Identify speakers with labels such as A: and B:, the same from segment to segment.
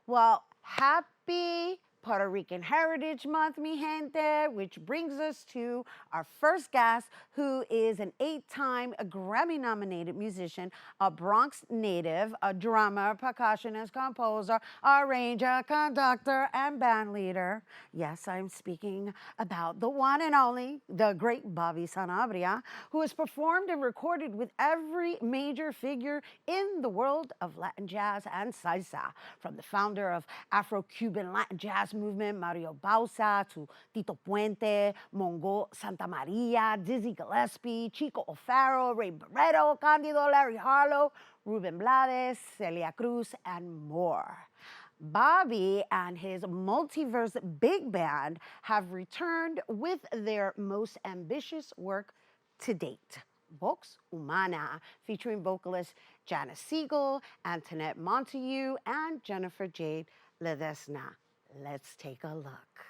A: Well, happy Puerto Rican Heritage Month, mi gente, which brings us to our first guest, who is an 8-time Grammy-nominated musician, a Bronx native, a drummer, percussionist, composer, arranger, conductor, and band leader. Yes, I'm speaking about the one and only, the great Bobby Sanabria, who has performed and recorded with every major figure in the world of Latin jazz and salsa, from the founder of Afro-Cuban Latin jazz movement, Mario Bausa, to Tito Puente, Mongo Santa Maria, Dizzy Gillespie, Chico O'Farrill, Ray Barretto, Candido Larry Harlow, Ruben Blades, Celia Cruz, and more. Bobby and his Multiverse big band have returned with their most ambitious work to date, Vox Humana, featuring vocalist Janice Siegel, Antoinette Montague, and Jennifer Jade Ledesna. Let's take a look.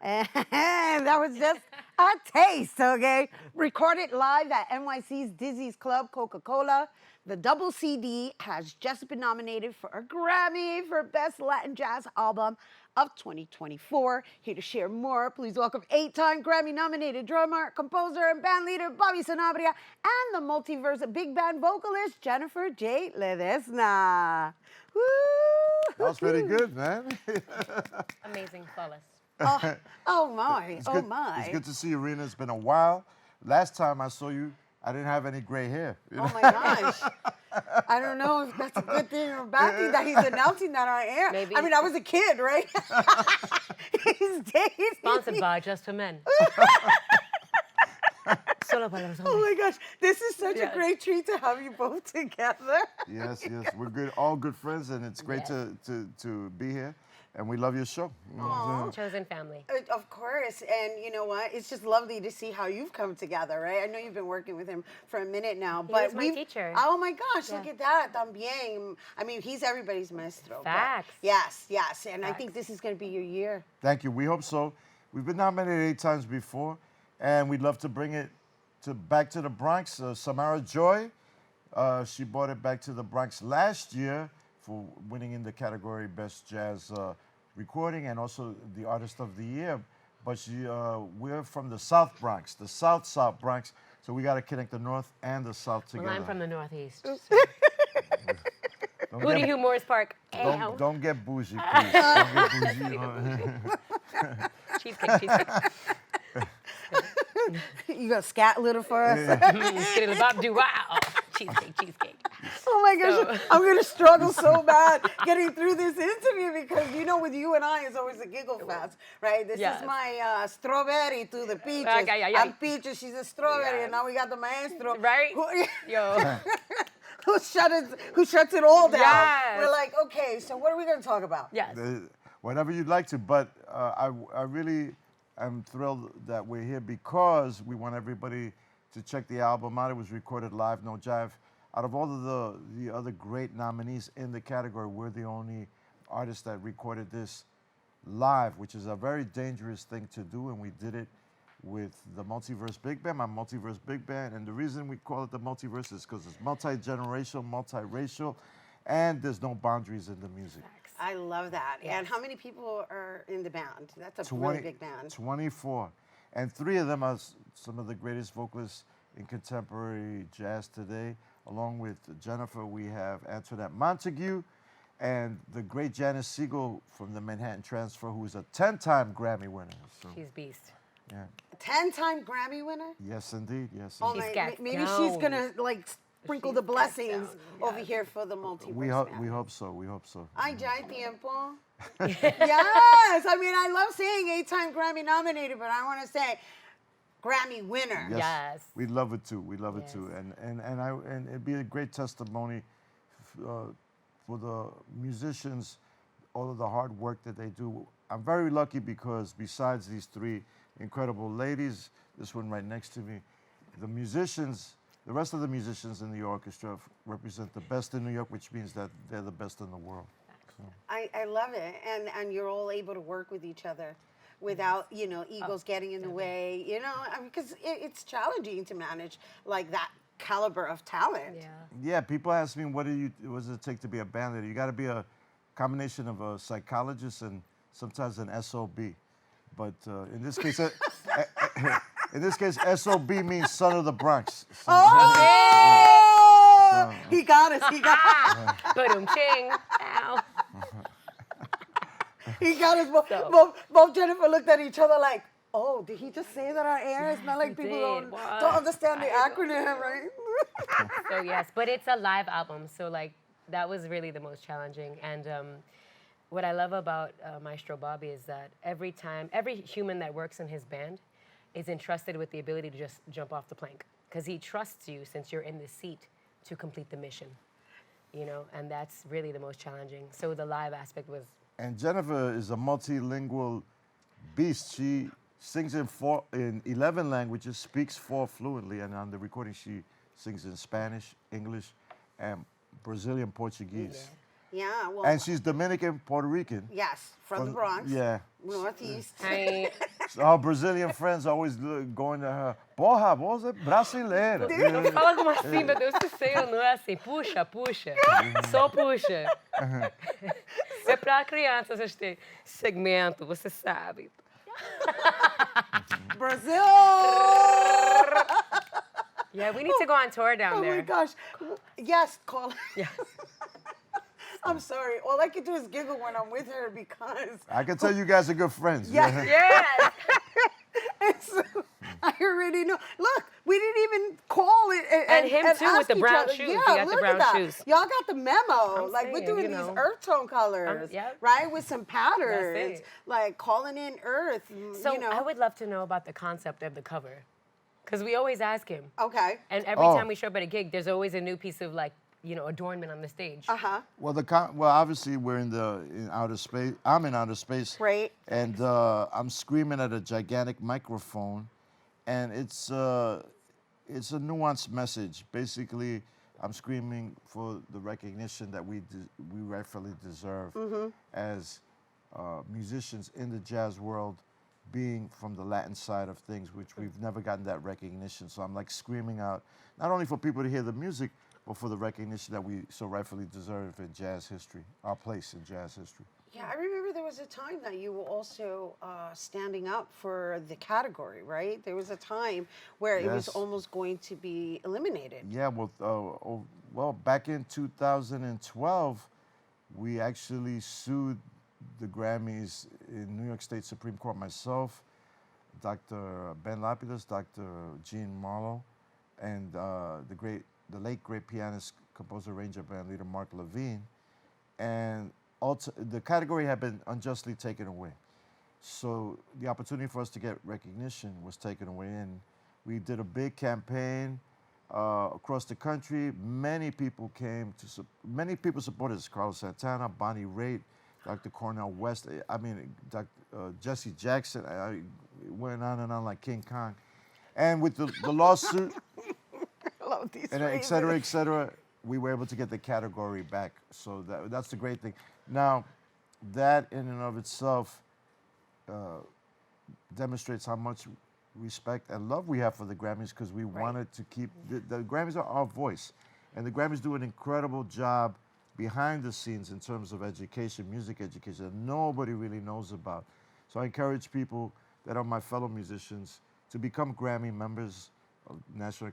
A: And that was just a taste, okay? Recorded live at NYC's Dizzy's Club Coca-Cola. The double CD has just been nominated for a Grammy for Best Latin Jazz Album of 2024. Here to share more, please welcome 8-time Grammy-nominated drummer, composer, and band leader Bobby Sanabria, and the Multiverse big band vocalist Jennifer Jade Ledesna. Woo!
B: That was pretty good, man.
C: Amazing, flawless.
A: Oh my,
B: It's
A: oh
B: good,
A: my.
B: It's good to see you, Rhina. It's been a while. Last time I saw you, I didn't have any gray hair.
A: Oh my gosh. I don't know if that's a good thing or a bad thing that he's announcing that on air.
C: Maybe.
A: I mean, I was a kid, right? He's dating.
C: Sponsored by Just for Men. Solo para los
A: Oh
C: hombres.
A: my gosh, this is such a
C: Yes.
A: great treat to have you both together.
B: Yes, we're good, all good friends, and it's great to be here. And we love your show.
C: Chosen family.
A: Of course, and you know what? It's just lovely to see how you've come together, right? I know you've been working with him for a minute now, but
C: was my teacher.
A: Oh my gosh, look at that, también. I mean, he's everybody's maestro. but
C: Facts.
A: Yes, and I
C: Facts.
A: think this is going to be your year.
B: Thank you. We hope so. We've been nominated 8 times before, and we'd love to bring it back to the Bronx. Samara Joy, she brought it back to the Bronx last year for winning in the category Best Jazz Recording and also the Artist of the Year. But we're from the South Bronx, the South Bronx, so we got to connect the North and the South together.
C: Well, I'm from the Northeast.
B: Don't
C: Booty
B: get-
C: Hoo Morris Park.
B: Don't get bougie, please. Don't get bougie.
C: Cheesecake.
A: You gonna scat a little for us?
C: Skiddly bop doo wow. Cheesecake.
A: Oh my gosh, I'm gonna struggle so bad getting through this interview because you know, with you and I, it's always a giggle fest, right? This
C: Yes.
A: is my strawberry to the peaches.
C: Ay.
A: I'm peaches, she's a strawberry, and now we got the maestro,
C: Right?
A: Who,
C: Yo.
A: who shuts it all down.
C: Yes.
A: We're like, okay, so what are we gonna talk about?
C: Yes.
B: Whenever you'd like to, but I really am thrilled that we're here because we want everybody to check the album out. It was recorded live, no jive. Out of all of the other great nominees in the category, we're the only artist that recorded this live, which is a very dangerous thing to do, and we did it with the Multiverse Big Band, my Multiverse Big Band. And the reason we call it the Multiverse is because it's multi-generational, multiracial, and there's no boundaries in the music.
A: I love that.
C: Yes.
A: And how many people are in the band? That's a really big band.
B: 24. And 3 of them are some of the greatest vocalists in contemporary jazz today. Along with Jennifer, we have Antoinette Montague and the great Janice Siegel from the Manhattan Transfer, who is a 10-time Grammy winner. So,
C: She's beast.
B: yeah.
A: 10-time Grammy winner?
B: Yes, indeed. Yes,
A: Oh
B: indeed.
A: my,
C: got
A: maybe she's
C: down.
A: gonna like sprinkle
C: She's
A: the
C: got
A: blessings
C: some,
A: over here for the multiverse.
B: We hope so. We hope so.
A: Ay, ya hay tiempo. Yes, I mean, I love saying 8-time Grammy nominated, but I want to say Grammy winner.
C: Yes.
B: We'd love it too. We'd love it too.
C: Yes.
B: And it'd be a great testimony for the musicians, all of the hard work that they do. I'm very lucky because besides these three incredible ladies, this one right next to me, the musicians, the rest of the musicians in the orchestra represent the best in New York, which means that they're the best in the world. So.
A: I love it, and you're all able to work with each other without egos getting in the way. Because it's challenging to manage like that caliber of talent.
C: Yeah.
B: Yeah, people ask me, what does it take to be a band leader? You got to be a combination of a psychologist and sometimes an SOB. But in this case, SOB means son of the Bronx. So,
A: Oh, he got us. He got us.
C: Boom, ching. Ow.
A: He got us. Both Jennifer looked at each other like, oh, did he just say that on air? It's not like
C: He
A: people
C: did.
A: don't understand the
C: I know.
A: acronym, right?
C: So yes, but it's a live album, so like that was really the most challenging. And what I love about Maestro Bobby is that every human that works in his band is entrusted with the ability to just jump off the plank, because he trusts you since you're in the seat to complete the mission, and that's really the most challenging. So the live aspect was.
B: And Jennifer is a multilingual beast. She sings in 11 languages, speaks 4 fluently, and on the recording she sings in Spanish, English, and Brazilian Portuguese.
A: Yeah, well.
B: And she's Dominican, Puerto Rican.
A: Yes, from the Bronx.
B: Yeah.
A: Northeast.
B: So our Brazilian friends always going to her, porra, você é brasileira.
C: Não fala como assim, meu Deus do céu, não é assim. Puxa, puxa. Só puxa. É para crianças este segmento, você sabe.
A: Brazil!
C: Yeah, we need to go on tour down
A: Oh
C: there.
A: my gosh. Yes, call.
C: Yes.
A: I'm sorry. All I can do is giggle when I'm with her because
B: I can tell you guys are good friends.
A: Yeah.
C: Yes.
A: it's, I already know. Look, we didn't even call it.
C: And him too,
A: ask
C: with the
A: each
C: brown
A: other.
C: shoes.
A: Yeah,
C: He got the
A: look
C: brown
A: at that.
C: shoes.
A: Y'all got the memo.
C: I'm
A: Like we're
C: saying,
A: doing these earth tone colors,
C: yep.
A: right? With some patterns,
C: it.
A: like calling in earth.
C: So I would love to know about the concept of the cover, because we always ask him.
A: Okay.
C: And every time we show up at a gig, there's always a new piece of adornment on the stage.
B: Well, obviously we're in outer space. I'm in outer space.
A: Right.
B: And I'm screaming at a gigantic microphone, and it's a nuanced message. Basically, I'm screaming for the recognition that we rightfully deserve as musicians in the jazz world, being from the Latin side of things, which we've never gotten that recognition. So I'm like screaming out, not only for people to hear the music, but for the recognition that we so rightfully deserve in jazz history, our place in jazz history.
A: Yeah, I remember there was a time that you were also standing up for the category, right? There was a time where it was
B: Yes.
A: almost going to be eliminated.
B: Yeah, well, back in 2012, we actually sued the Grammys in New York State Supreme Court. Myself, Dr. Ben Lapidus, Dr. Gene Marlowe, and the late great pianist, composer, arranger, band leader Mark Levine, and the category had been unjustly taken away. So the opportunity for us to get recognition was taken away, and we did a big campaign across the country. Many people supported us. Carlos Santana, Bonnie Raitt, Dr. Cornel West. I mean, Jesse Jackson. I went on and on like King Kong, and with the lawsuit. And et cetera, we were able to get the category back. So that's the great thing. Now, that in and of itself demonstrates how much respect and love we have for the Grammys, because we wanted to keep, the Grammys are our voice. And the Grammys do an incredible job behind the scenes in terms of education, music education, that nobody really knows about. So I encourage people that are my fellow musicians to become Grammy members of the National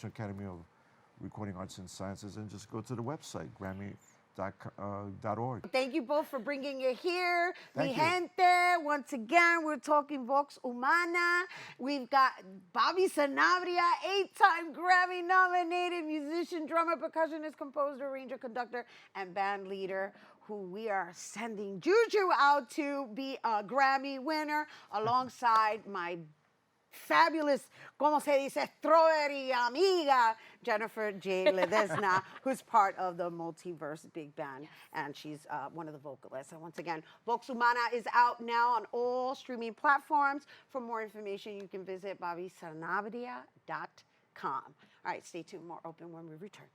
B: Academy of Recording Arts and Sciences, and just go to the website,
A: Thank you both for bringing it here.
B: Thank you.
A: Gente, once again, we're talking Vox Humana. We've got Bobby Sanabria, 8-time Grammy-nominated musician, drummer, percussionist, composer, arranger, conductor, and band leader, who we are sending juju out to be a Grammy winner alongside my fabulous, como se dice, strawberry amiga, Jennifer Jade Ledesna, who's part of the Multiverse big band, and she's one of the vocalists. And once again, Vox Humana is out now on all streaming platforms. For more information, you can visit bobbysanabria.com. All right, stay tuned. More open when we return.